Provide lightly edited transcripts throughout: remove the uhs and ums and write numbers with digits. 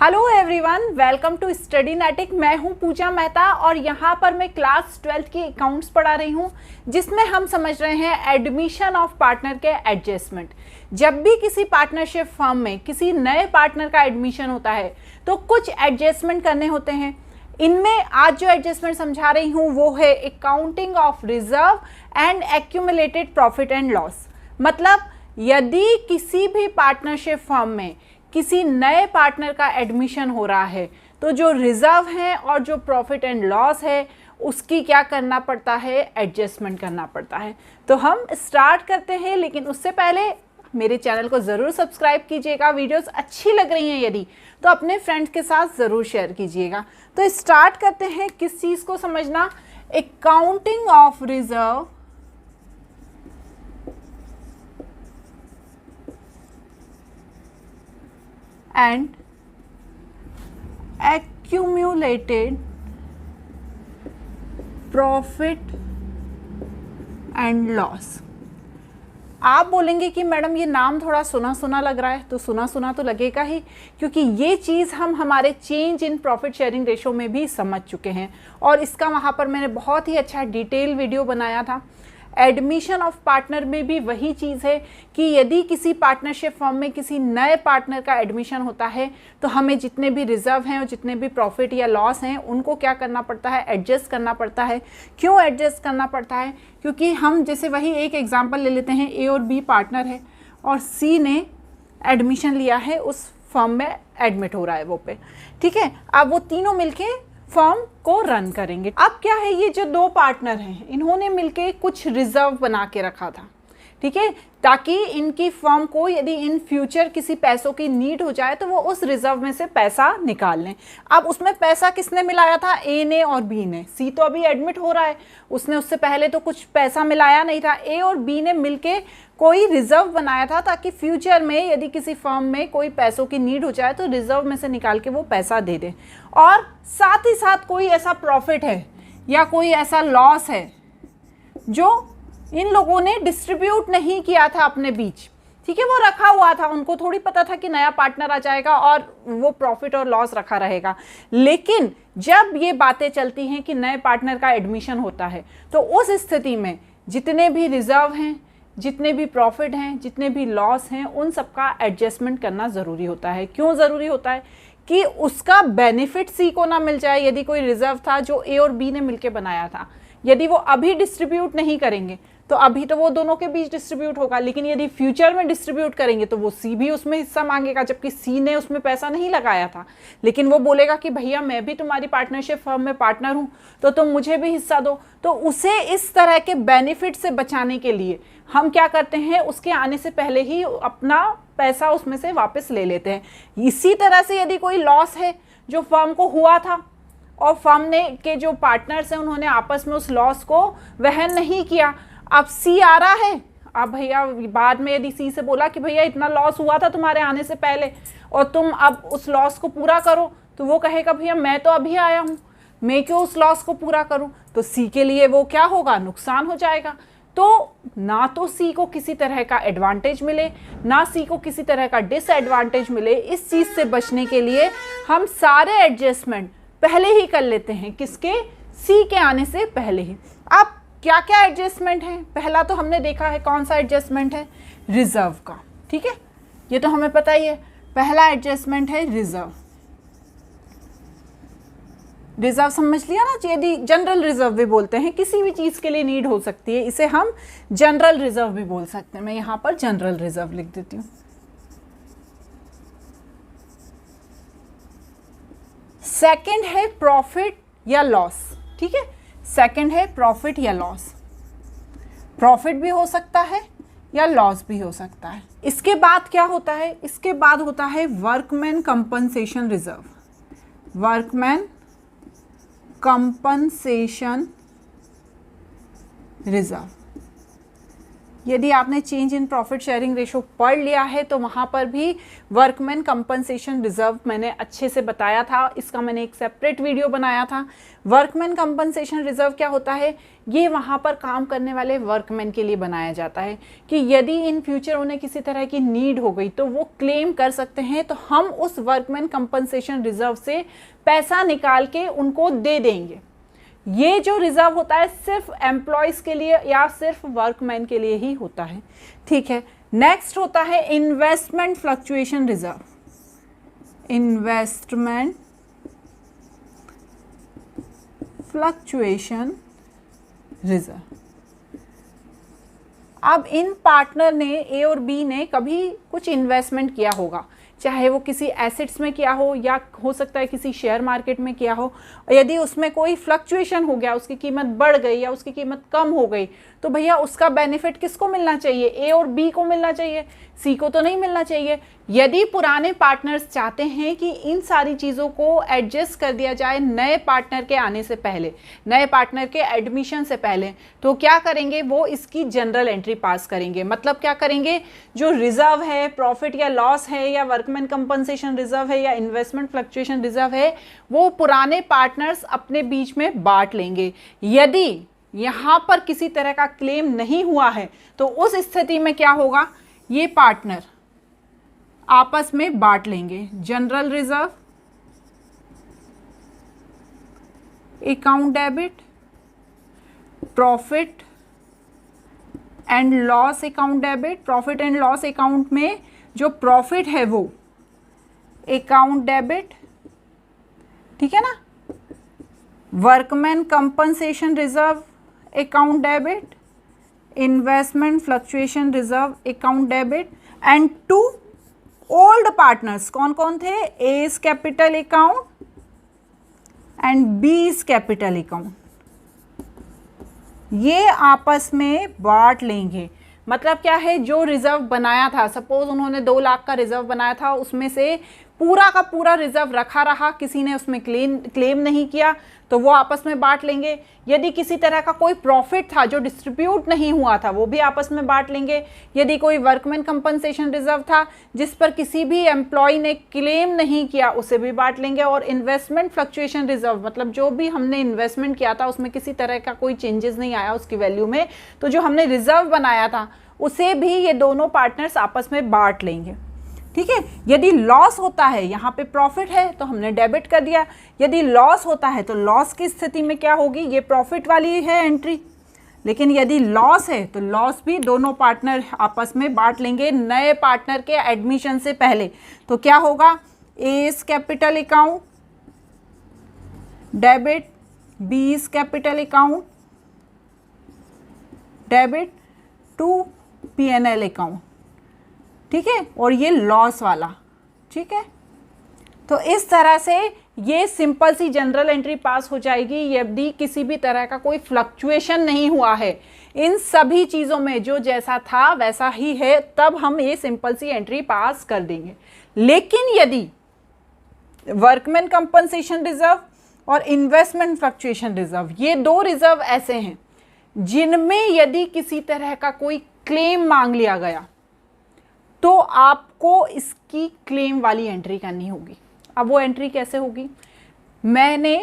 Hello everyone, welcome to Studynetic. मैं हूं पूजा मेहता और यहां पर मैं क्लास 12th की अकाउंट्स पढ़ा रही हूं, जिसमें हम समझ रहे हैं एडमिशन ऑफ पार्टनर के एडजस्टमेंट। जब भी किसी पार्टनरशिप फर्म में किसी नए पार्टनर का एडमिशन होता है तो कुछ एडजस्टमेंट करने होते हैं। इनमें आज जो एडजस्टमेंट समझा रही हूँ वो है accounting of reserve and accumulated profit and loss. मतलब यदि किसी भी पार्टनरशिप फर्म में किसी नए पार्टनर का एडमिशन हो रहा है तो जो रिजर्व है और जो प्रॉफिट एंड लॉस है उसकी क्या करना पड़ता है, एडजस्टमेंट करना पड़ता है। तो हम स्टार्ट करते हैं, लेकिन उससे पहले मेरे चैनल को ज़रूर सब्सक्राइब कीजिएगा। वीडियोस अच्छी लग रही हैं यदि तो अपने फ्रेंड्स के साथ ज़रूर शेयर कीजिएगा। तो स्टार्ट करते हैं किस चीज़ को समझना, accounting of reserve and accumulated profit and loss। आप बोलेंगे कि मैडम ये नाम थोड़ा सुना सुना लग रहा है, तो सुना सुना तो लगेगा ही, क्योंकि ये चीज़ हम हमारे change in profit sharing ratio में भी समझ चुके हैं और इसका वहाँ पर मैंने बहुत ही अच्छा डिटेल वीडियो बनाया था। एडमिशन ऑफ पार्टनर में भी वही चीज़ है कि यदि किसी पार्टनरशिप फर्म में किसी नए पार्टनर का एडमिशन होता है तो हमें जितने भी रिजर्व हैं और जितने भी प्रॉफिट या लॉस हैं उनको क्या करना पड़ता है, एडजस्ट करना पड़ता है। क्यों एडजस्ट करना पड़ता है? क्योंकि हम जैसे वही एक एग्जांपल ले लेते हैं, ए और बी पार्टनर है और सी ने एडमिशन लिया है, उस फर्म में एडमिट हो रहा है वो पे, ठीक है। अब वो तीनों मिलके फर्म को रन करेंगे। अब क्या है, ये जो दो पार्टनर हैं इन्होंने मिलके कुछ रिजर्व बना के रखा था, ठीक है, ताकि इनकी फर्म को यदि इन फ्यूचर किसी पैसों की नीड हो जाए तो वो उस रिजर्व में से पैसा निकाल लें। अब उसमें पैसा किसने मिलाया था? ए ने और बी ने। सी तो अभी एडमिट हो रहा है, उसने उससे पहले तो कुछ पैसा मिलाया नहीं था। ए और बी ने मिलके कोई रिजर्व बनाया था ताकि फ्यूचर में यदि किसी फर्म में कोई पैसों की नीड हो जाए तो रिजर्व में से निकाल के वो पैसा दे दे। और साथ ही साथ कोई ऐसा प्रॉफिट है या कोई ऐसा लॉस है जो इन लोगों ने डिस्ट्रीब्यूट नहीं किया था अपने बीच, ठीक है, वो रखा हुआ था। उनको थोड़ी पता था कि नया पार्टनर आ जाएगा और वो प्रॉफिट और लॉस रखा रहेगा। लेकिन जब ये बातें चलती हैं कि नए पार्टनर का एडमिशन होता है तो उस स्थिति में जितने भी रिजर्व हैं, जितने भी प्रॉफिट हैं, जितने भी लॉस हैं, उन सबका एडजस्टमेंट करना ज़रूरी होता है। क्यों ज़रूरी होता है? कि उसका बेनिफिट सी को ना मिल जाए। यदि कोई रिजर्व था जो ए और बी ने मिलकर बनाया था, यदि वो अभी डिस्ट्रीब्यूट नहीं करेंगे तो अभी तो वो दोनों के बीच डिस्ट्रीब्यूट होगा, लेकिन यदि फ्यूचर में डिस्ट्रीब्यूट करेंगे तो वो सी भी उसमें हिस्सा मांगेगा, जबकि सी ने उसमें पैसा नहीं लगाया था। लेकिन वो बोलेगा कि भैया मैं भी तुम्हारी पार्टनरशिप फर्म में पार्टनर हूँ तो तुम मुझे भी हिस्सा दो। तो उसे इस तरह के बेनिफिट से बचाने के लिए हम क्या करते हैं, उसके आने से पहले ही अपना पैसा उसमें से वापस ले लेते हैं। इसी तरह से यदि कोई लॉस है जो फर्म को हुआ था और फर्म ने के जो पार्टनर्स हैं उन्होंने आपस में उस लॉस को वहन नहीं किया, अब सी आ रहा है, अब भैया बाद में यदि सी से बोला कि भैया इतना लॉस हुआ था तुम्हारे आने से पहले और तुम अब उस लॉस को पूरा करो, तो वो कहेगा भैया मैं तो अभी आया हूँ, मैं क्यों उस लॉस को पूरा करूँ? तो सी के लिए वो क्या होगा, नुकसान हो जाएगा। तो ना तो सी को किसी तरह का एडवांटेज मिले, ना सी को किसी तरह का डिसएडवांटेज मिले। इस चीज़ से बचने के लिए हम सारे एडजस्टमेंट पहले ही कर लेते हैं, किसके? सी के आने से पहले ही। अब क्या क्या एडजस्टमेंट है? पहला तो हमने देखा है, कौन सा एडजस्टमेंट है? रिजर्व का, ठीक है, ये तो हमें पता ही है। पहला एडजस्टमेंट है रिजर्व। रिजर्व समझ लिया ना, यदि जनरल रिजर्व भी बोलते हैं, किसी भी चीज़ के लिए नीड हो सकती है, इसे हम जनरल रिजर्व भी बोल सकते हैं। मैं यहाँ पर जनरल रिजर्व लिख देती हूँ। सेकंड है प्रॉफिट या लॉस, ठीक है, सेकंड है प्रॉफिट या लॉस। प्रॉफिट भी हो सकता है या लॉस भी हो सकता है। इसके बाद क्या होता है? इसके बाद होता है workman compensation reserve. Workman compensation reserve, यदि आपने change in profit sharing ratio पढ़ लिया है तो वहाँ पर भी वर्कमैन कंपनसेशन रिजर्व मैंने अच्छे से बताया था, इसका मैंने एक सेपरेट वीडियो बनाया था। वर्कमैन कंपनसेशन रिजर्व क्या होता है, ये वहाँ पर काम करने वाले वर्कमैन के लिए बनाया जाता है कि यदि इन फ्यूचर उन्हें किसी तरह की नीड हो गई तो वो क्लेम कर सकते हैं, तो हम उस वर्कमैन कंपनसेशन रिजर्व से पैसा निकाल के उनको दे देंगे। ये जो रिजर्व होता है सिर्फ एम्प्लॉयज़ के लिए या सिर्फ वर्कमैन के लिए ही होता है, ठीक है। नेक्स्ट होता है investment fluctuation reserve. Investment fluctuation reserve. अब इन पार्टनर ने, ए और बी ने कभी कुछ इन्वेस्टमेंट किया होगा, चाहे वो किसी एसेट्स में किया हो या हो सकता है किसी शेयर मार्केट में किया हो। यदि उसमें कोई फ्लक्चुएशन हो गया, उसकी कीमत बढ़ गई या उसकी कीमत कम हो गई, तो भैया उसका बेनिफिट किसको मिलना चाहिए, ए और बी को मिलना चाहिए, सी को तो नहीं मिलना चाहिए। यदि पुराने पार्टनर्स चाहते हैं कि इन सारी चीज़ों को एडजस्ट कर दिया जाए नए पार्टनर के आने से पहले, नए पार्टनर के एडमिशन से पहले, तो क्या करेंगे, वो इसकी जनरल एंट्री पास करेंगे। मतलब क्या करेंगे, जो रिजर्व है, प्रॉफिट या लॉस है या वर्कमैन कंपनसेशन रिजर्व है या इन्वेस्टमेंट फ्लक्चुएशन रिजर्व है, वो पुराने पार्टनर्स अपने बीच में बांट लेंगे। यदि यहाँ पर किसी तरह का क्लेम नहीं हुआ है तो उस स्थिति में क्या होगा, ये पार्टनर आपस में बांट लेंगे general reserve, account debit, profit and loss account debit. Profit and loss account में जो प्रॉफिट है वो अकाउंट डेबिट, ठीक है ना। Workman compensation reserve account debit, investment fluctuation reserve account debit. And to old partners कौन कौन थे, A's capital account and B's capital account, ये आपस में बांट लेंगे। मतलब क्या है, जो रिजर्व बनाया था, सपोज उन्होंने 2 लाख का रिजर्व बनाया था, उसमें से पूरा का पूरा रिजर्व रखा रहा, किसी ने उसमें क्लेम नहीं किया, तो वो आपस में बांट लेंगे। यदि किसी तरह का कोई प्रॉफिट था जो डिस्ट्रीब्यूट नहीं हुआ था, वो भी आपस में बांट लेंगे। यदि कोई वर्कमैन कंपनसेशन रिजर्व था जिस पर किसी भी एम्प्लॉय ने क्लेम नहीं किया, उसे भी बांट लेंगे। और इन्वेस्टमेंट फ्लक्चुएशन रिजर्व मतलब जो भी हमने इन्वेस्टमेंट किया था उसमें किसी तरह का कोई चेंजेस नहीं आया उसकी वैल्यू में, तो जो हमने रिजर्व बनाया था उसे भी ये दोनों पार्टनर्स आपस में बांट लेंगे, ठीक है। यदि लॉस होता है, यहाँ पे प्रॉफिट है तो हमने डेबिट कर दिया, यदि लॉस होता है तो लॉस की स्थिति में क्या होगी, ये प्रॉफिट वाली है एंट्री, लेकिन यदि लॉस है तो लॉस भी दोनों पार्टनर आपस में बांट लेंगे नए पार्टनर के एडमिशन से पहले। तो क्या होगा, A's capital account debit, B's capital account debit to P&L account, ठीक है। और ये लॉस वाला, ठीक है। तो इस तरह से ये सिंपल सी जनरल एंट्री पास हो जाएगी यदि किसी भी तरह का कोई फ्लक्चुएशन नहीं हुआ है। इन सभी चीज़ों में जो जैसा था वैसा ही है, तब हम ये सिंपल सी एंट्री पास कर देंगे। लेकिन यदि वर्कमैन कंपनसेशन रिजर्व और इन्वेस्टमेंट फ्लक्चुएशन रिजर्व, ये 2 रिजर्व ऐसे हैं जिनमें यदि किसी तरह का कोई क्लेम मांग लिया गया तो आपको इसकी क्लेम वाली एंट्री करनी होगी। अब वो एंट्री कैसे होगी, मैंने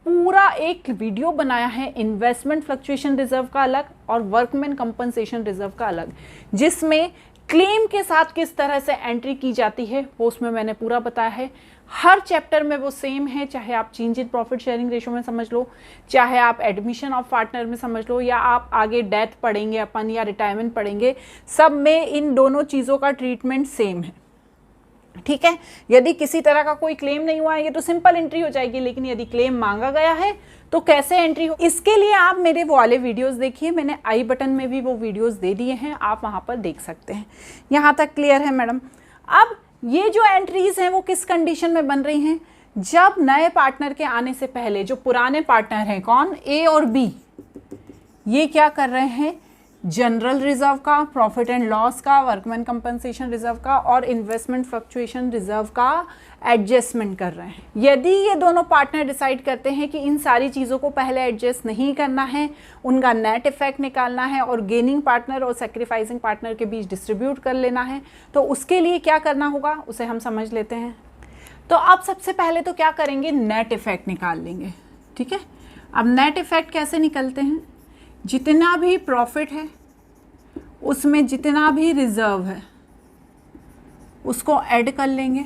पूरा एक वीडियो बनाया है इन्वेस्टमेंट फ्लक्चुएशन रिजर्व का अलग और वर्कमैन कंपनसेशन रिजर्व का अलग, जिसमें क्लेम के साथ किस तरह से एंट्री की जाती है वो उसमें मैंने पूरा बताया है। हर चैप्टर में वो सेम है, चाहे आप change in profit sharing ratio में समझ लो, चाहे आप एडमिशन ऑफ पार्टनर में समझ लो, या आप आगे डेथ पढ़ेंगे अपन या रिटायरमेंट पढ़ेंगे, सब में इन दोनों चीज़ों का ट्रीटमेंट सेम है, ठीक है। यदि किसी तरह का कोई क्लेम नहीं हुआ है ये तो सिंपल एंट्री हो जाएगी, लेकिन यदि क्लेम मांगा गया है तो कैसे एंट्री हो, इसके लिए आप मेरे वो वाले वीडियोस देखिए, मैंने आई बटन में भी वो वीडियोस दे दिए हैं, आप वहाँ पर देख सकते हैं। यहाँ तक क्लियर है मैडम। अब ये जो एंट्रीज हैं वो किस कंडीशन में बन रही हैं, जब नए पार्टनर के आने से पहले जो पुराने पार्टनर हैं, कौन, ए और बी, ये क्या कर रहे हैं, जनरल रिजर्व का, प्रॉफिट एंड लॉस का, वर्कमैन कंपनसेशन रिजर्व का और इन्वेस्टमेंट फ्लक्चुएशन रिजर्व का एडजस्टमेंट कर रहे हैं। यदि ये दोनों पार्टनर डिसाइड करते हैं कि इन सारी चीज़ों को पहले एडजस्ट नहीं करना है, उनका नेट इफेक्ट निकालना है और गेनिंग पार्टनर और सेक्रीफाइसिंग पार्टनर के बीच डिस्ट्रीब्यूट कर लेना है, तो उसके लिए क्या करना होगा उसे हम समझ लेते हैं। तो अब सबसे पहले तो क्या करेंगे, नेट इफेक्ट निकाल लेंगे। ठीक है, अब नेट इफेक्ट कैसे निकलते हैं, जितना भी प्रॉफिट है उसमें जितना भी रिजर्व है उसको ऐड कर लेंगे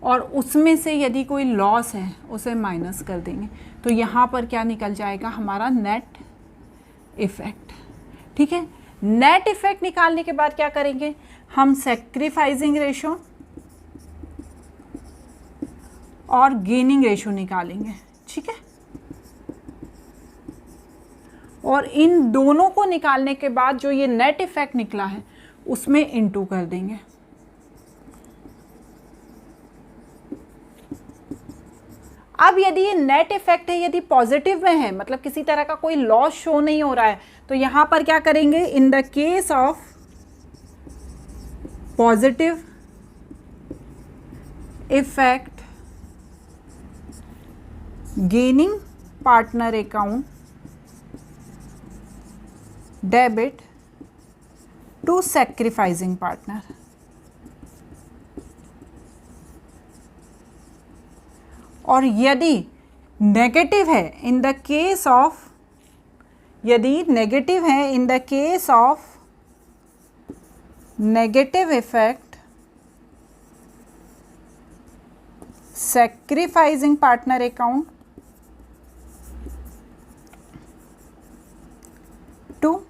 और उसमें से यदि कोई लॉस है उसे माइनस कर देंगे। तो यहाँ पर क्या निकल जाएगा, हमारा नेट इफेक्ट। ठीक है, नेट इफेक्ट निकालने के बाद क्या करेंगे, हम सैक्रिफाइसिंग रेशो और गेनिंग रेशो निकालेंगे। ठीक है, और इन दोनों को निकालने के बाद जो ये नेट इफेक्ट निकला है उसमें इनटू कर देंगे। अब यदि ये नेट इफेक्ट है, यदि पॉजिटिव में है, मतलब किसी तरह का कोई लॉस शो नहीं हो रहा है, तो यहां पर क्या करेंगे, in the case of positive effect gaining partner account debit to sacrificing partner. और यदि नेगेटिव है इन द केस ऑफ, यदि नेगेटिव है in the case of negative effect sacrificing partner account to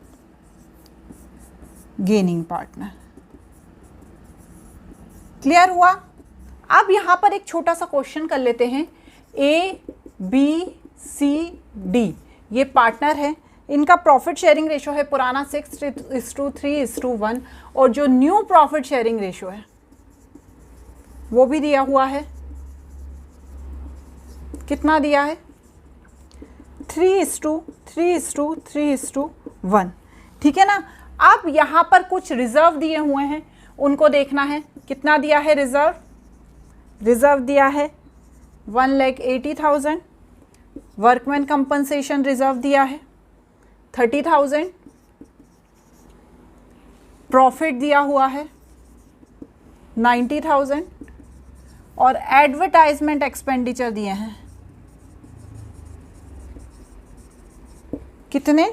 gaining partner. Clear हुआ। अब यहां पर एक छोटा सा क्वेश्चन कर लेते हैं। ए बी सी डी ये पार्टनर है, इनका प्रॉफिट शेयरिंग रेशो है पुराना 6:3:1 और जो न्यू प्रॉफिट शेयरिंग रेशो है वो भी दिया हुआ है। कितना दिया है, 3:3:3:1। ठीक है ना। अब यहां पर कुछ रिजर्व दिए हुए हैं, उनको देखना है। कितना दिया है रिजर्व, रिजर्व दिया है 1,80,000। वर्कमैन कंपनसेशन रिजर्व दिया है 30,000। प्रॉफिट दिया हुआ है 90,000 और एडवर्टाइजमेंट एक्सपेंडिचर दिए हैं कितने,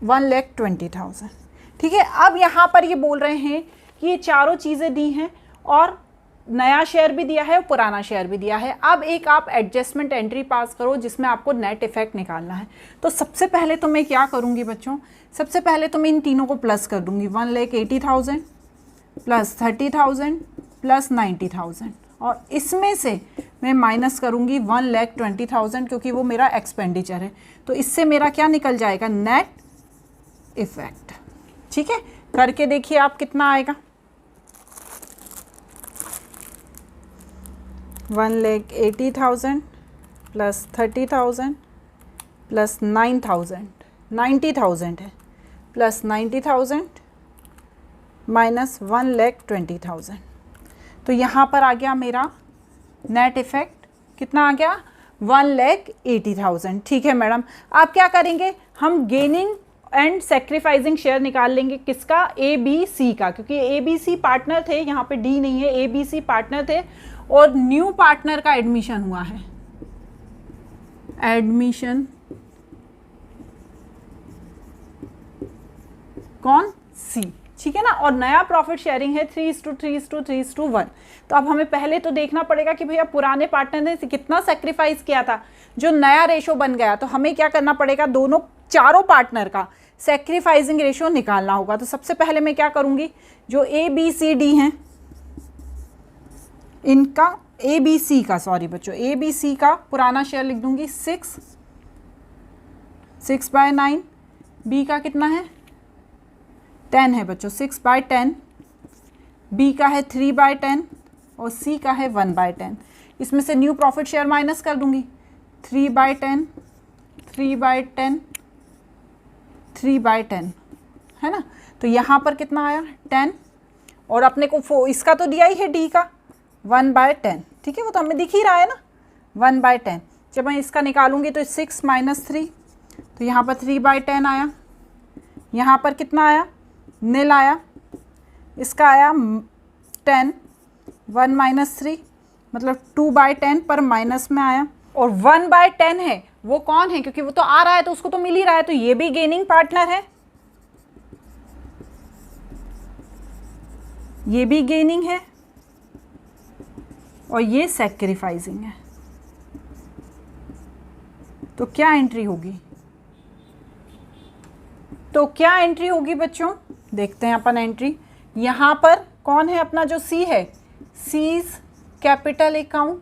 1,20,000। ठीक है। अब यहाँ पर ये बोल रहे हैं कि ये चारों चीज़ें दी हैं और नया शेयर भी दिया है और पुराना शेयर भी दिया है। अब एक आप एडजस्टमेंट एंट्री पास करो जिसमें आपको नेट इफेक्ट निकालना है। तो सबसे पहले तो मैं क्या करूँगी बच्चों, सबसे पहले तो मैं इन तीनों को प्लस कर दूँगी। 1,80,000 प्लस 30,000 प्लस 90,000 और इसमें से मैं माइनस करूँगी 1,20,000 क्योंकि वो मेरा एक्सपेंडिचर है। तो इससे मेरा क्या निकल जाएगा, नेट इफेक्ट। ठीक है, करके देखिए आप कितना आएगा। 1,80,000 प्लस 30,000 प्लस 9,000, 90,000 है, प्लस 90,000 माइनस 1,20,000। तो यहाँ पर आ गया मेरा नेट इफेक्ट। कितना आ गया, 1,80,000। ठीक है मैडम। आप क्या करेंगे, हम गेनिंग एंड सेक्रीफाइसिंग शेयर निकाल लेंगे। किसका, ए बी सी का, क्योंकि ए बी सी पार्टनर थे, यहाँ पे डी नहीं है, ए बी सी पार्टनर थे और न्यू पार्टनर का एडमिशन हुआ है, एडमिशन कौन, सी। ठीक है ना। और नया प्रॉफिट शेयरिंग है 3:3:3:1। तो अब हमें पहले तो देखना पड़ेगा कि भैया पुराने पार्टनर ने कितना सेक्रीफाइस किया था, जो नया रेशो बन गया। तो हमें क्या करना पड़ेगा, दोनों चारों पार्टनर का सेक्रीफाइसिंग रेशो निकालना होगा। तो सबसे पहले मैं क्या करूंगी, जो ए बी सी डी हैं इनका, ए बी सी का, सॉरी बच्चों, ए बी सी का पुराना शेयर लिख दूंगी 6/9। बी का कितना है, 10 है बच्चों, 6/10। बी का है 3/10 और सी का है 1/10। इसमें से न्यू प्रॉफिट शेयर माइनस कर दूंगी, 3/10, 3/10, 3/10 है ना। तो यहाँ पर कितना आया, 10। और अपने को इसका तो दिया ही है डी का 1/10। ठीक है, वो तो हमें दिख ही रहा है ना, 1/10। जब मैं इसका निकालूंगी तो 6 - 3, तो यहाँ पर 3/10 आया, यहाँ पर कितना आया, नील आया, इसका आया 10, 1 - 3 मतलब 2/10 पर माइनस में आया, और 1/10 है वो कौन है, क्योंकि वो तो आ रहा है तो उसको तो मिल ही रहा है, तो ये भी गेनिंग पार्टनर है, ये भी गेनिंग है, और ये सैक्रिफाइसिंग है। तो क्या एंट्री होगी, तो क्या एंट्री होगी बच्चों, देखते हैं अपन एंट्री। यहाँ पर कौन है अपना जो सी है, सीज कैपिटल अकाउंट,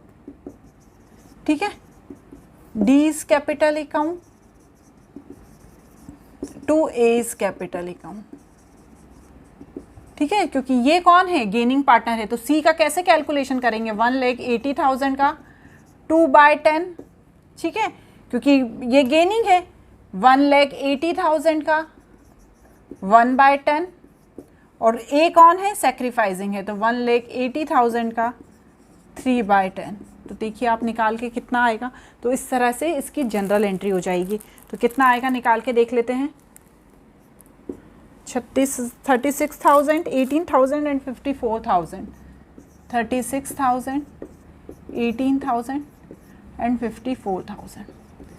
ठीक है, डीज capital account, 2A's capital account, ठीक है, क्योंकि ये कौन है, गेनिंग पार्टनर है। तो सी का कैसे कैलकुलेशन करेंगे, 1,80,000 का 2/10, ठीक है, क्योंकि ये गेनिंग है, 1,80,000 का 1/10, और ए कौन है, सैक्रिफाइसिंग है, तो 1,80,000 का 3/10। तो देखिए आप निकाल के कितना आएगा, तो इस तरह से इसकी जनरल एंट्री हो जाएगी। तो कितना आएगा निकाल के देख लेते हैं, 36,000, 18,000 एंड 54,000, 36,000, 18,000 एंड 54,000।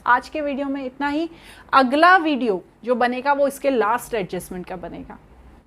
आज के वीडियो में इतना ही। अगला वीडियो जो बनेगा वो इसके लास्ट एडजस्टमेंट का बनेगा।